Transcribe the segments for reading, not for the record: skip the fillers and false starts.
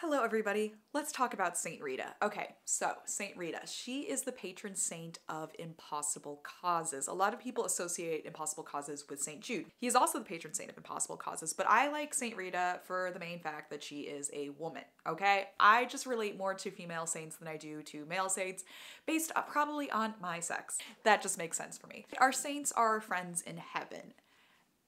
Hello everybody, let's talk about Saint Rita. Okay, so Saint Rita, she is the patron saint of impossible causes. A lot of people associate impossible causes with Saint Jude. He is also the patron saint of impossible causes, but I like Saint Rita for the main fact that she is a woman, okay? I just relate more to female saints than I do to male saints, based probably on my sex. That just makes sense for me. Our saints are our friends in heaven.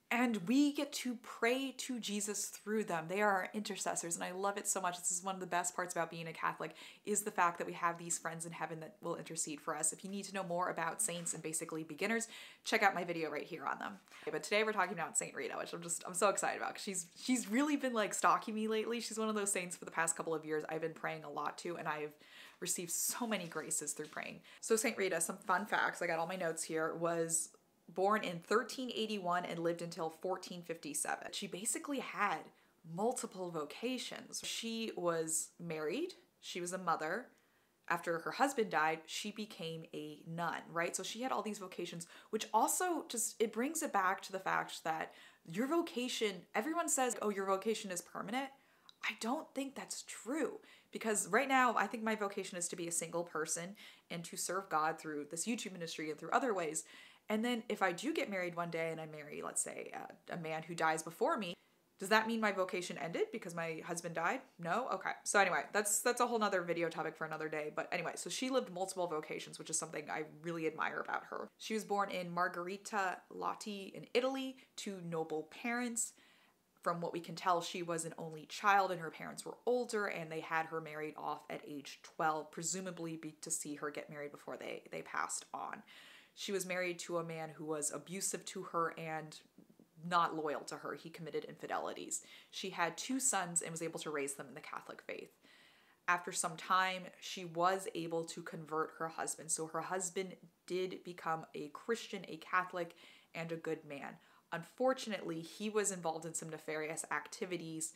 And we get to pray to Jesus through them. They are our intercessors, and I love it so much. This is one of the best parts about being a Catholic, is the fact that we have these friends in heaven that will intercede for us. If you need to know more about saints and basically beginners, check out my video right here on them. But today we're talking about Saint Rita, which I'm so excited about, because she's really been like stalking me lately. She's one of those saints for the past couple of years I've been praying a lot to, and I've received so many graces through praying. So Saint Rita, some fun facts, I got all my notes here, was born in 1381 and lived until 1457. She basically had multiple vocations. She was married, she was a mother. After her husband died, she became a nun, right? So she had all these vocations, which also it brings it back to the fact that your vocation, everyone says, oh, your vocation is permanent. I don't think that's true, because right now I think my vocation is to be a single person and to serve God through this YouTube ministry and through other ways. And then if I do get married one day and I marry, let's say, a man who dies before me, does that mean my vocation ended because my husband died? No? Okay. So anyway, that's a whole nother video topic for another day. But anyway, so she lived multiple vocations, which is something I really admire about her. She was born in Margherita Lotti in Italy to noble parents. From what we can tell, she was an only child and her parents were older, and they had her married off at age 12, presumably to see her get married before they passed on. She was married to a man who was abusive to her and not loyal to her. He committed infidelities. She had 2 sons and was able to raise them in the Catholic faith. After some time, she was able to convert her husband. So her husband did become a Christian, a Catholic, and a good man. Unfortunately, he was involved in some nefarious activities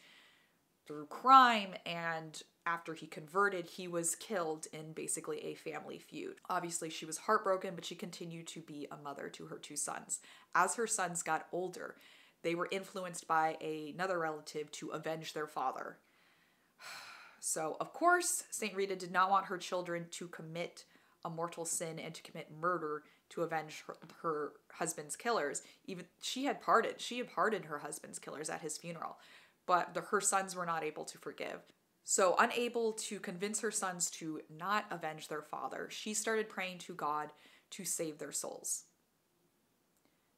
through crime, and after he converted, he was killed in basically a family feud. Obviously, she was heartbroken, but she continued to be a mother to her 2 sons. As her sons got older, they were influenced by another relative to avenge their father. So, of course, Saint Rita did not want her children to commit a mortal sin and to commit murder to avenge her husband's killers. Even she had pardoned her husband's killers at his funeral, but her sons were not able to forgive. So, unable to convince her sons to not avenge their father, she started praying to God to save their souls.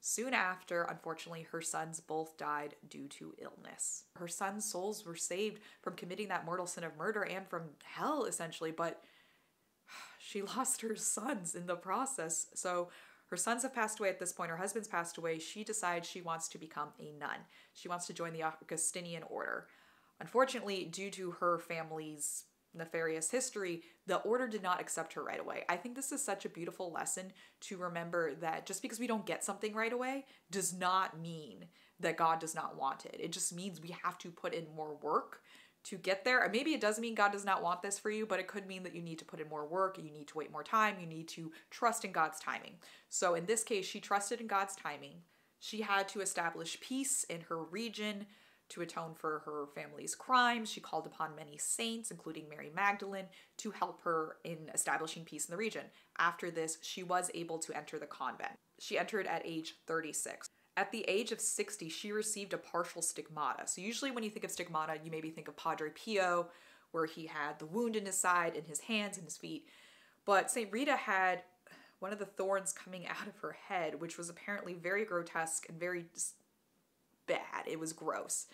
Soon after, unfortunately, her sons both died due to illness. Her sons' souls were saved from committing that mortal sin of murder and from hell, essentially, but she lost her sons in the process. So her sons have passed away at this point. Her husband's passed away. She decides she wants to become a nun. She wants to join the Augustinian order. Unfortunately, due to her family's nefarious history, the order did not accept her right away. I think this is such a beautiful lesson to remember that just because we don't get something right away does not mean that God does not want it. It just means we have to put in more work to get there. Or maybe it does mean God does not want this for you, but it could mean that you need to put in more work, you need to wait more time, you need to trust in God's timing. So in this case, she trusted in God's timing. She had to establish peace in her region to atone for her family's crimes. She called upon many saints, including Mary Magdalene, to help her in establishing peace in the region. After this, she was able to enter the convent. She entered at age 36. At the age of 60, she received a partial stigmata. So usually when you think of stigmata, you maybe think of Padre Pio, where he had the wound in his side, in his hands, and his feet. But St. Rita had one of the thorns coming out of her head, which was apparently very grotesque and very bad. It was gross.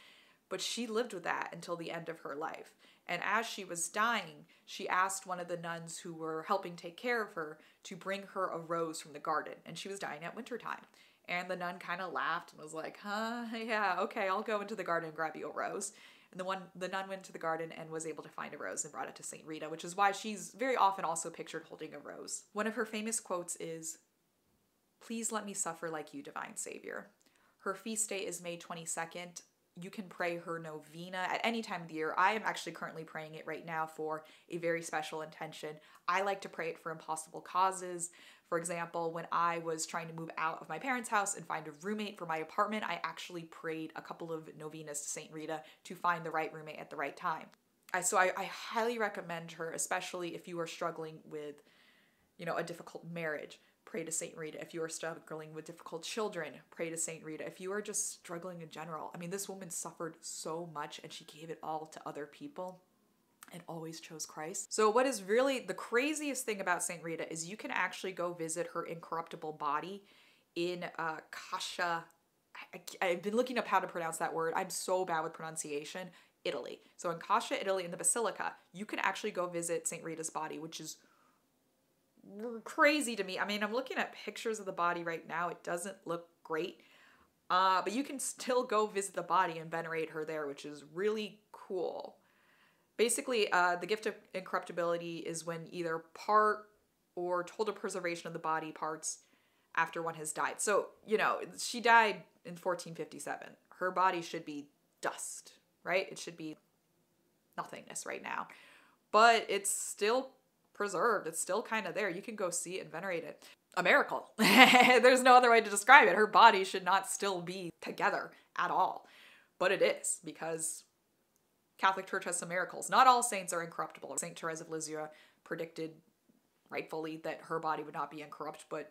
But she lived with that until the end of her life. And as she was dying, she asked one of the nuns who were helping take care of her to bring her a rose from the garden. And she was dying at wintertime. And the nun kind of laughed and was like, huh, yeah, okay, I'll go into the garden and grab you a rose. And the nun went to the garden and was able to find a rose and brought it to St. Rita, which is why she's very often also pictured holding a rose. One of her famous quotes is, "Please let me suffer like you, divine Savior." Her feast day is May 22nd. You can pray her novena at any time of the year. I am actually currently praying it right now for a very special intention. I like to pray it for impossible causes. For example, when I was trying to move out of my parents' house and find a roommate for my apartment, I actually prayed a couple of novenas to St. Rita to find the right roommate at the right time. I highly recommend her, especially if you are struggling with, you know, a difficult marriage. Pray to Saint Rita. If you are struggling with difficult children, pray to Saint Rita. If you are just struggling in general, I mean, this woman suffered so much and she gave it all to other people and always chose Christ. So what is really the craziest thing about Saint Rita is you can actually go visit her incorruptible body in Cascia. I've been looking up how to pronounce that word. I'm so bad with pronunciation. Italy. So in Cascia, Italy, in the Basilica, you can actually go visit Saint Rita's body, which is crazy to me. I mean, I'm looking at pictures of the body right now. It doesn't look great. But you can still go visit the body and venerate her there, which is really cool. Basically, the gift of incorruptibility is when either part or total preservation of the body parts after one has died. So, you know, she died in 1457. Her body should be dust, right? It should be nothingness right now. But it's still preserved. It's still kind of there. You can go see it and venerate it. A miracle. There's no other way to describe it. Her body should not still be together at all. But it is, because Catholic Church has some miracles. Not all saints are incorruptible. Saint Therese of Lisieux predicted rightfully that her body would not be incorrupt, but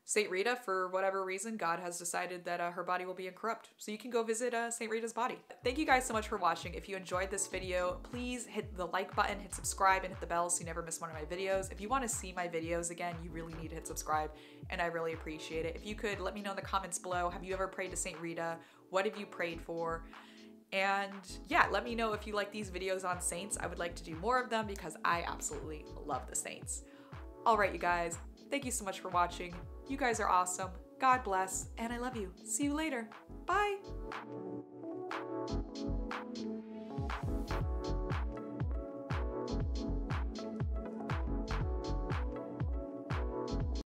Saint Rita, for whatever reason, God has decided that her body will be incorrupt. So you can go visit Saint Rita's body. Thank you guys so much for watching. If you enjoyed this video, please hit the like button, hit subscribe, and hit the bell so you never miss one of my videos. If you want to see my videos again, you really need to hit subscribe, and I really appreciate it. If you could let me know in the comments below, have you ever prayed to Saint Rita? What have you prayed for? And yeah, let me know if you like these videos on saints. I would like to do more of them because I absolutely love the saints. All right, you guys, thank you so much for watching. You guys are awesome. God bless, and I love you. See you later. Bye.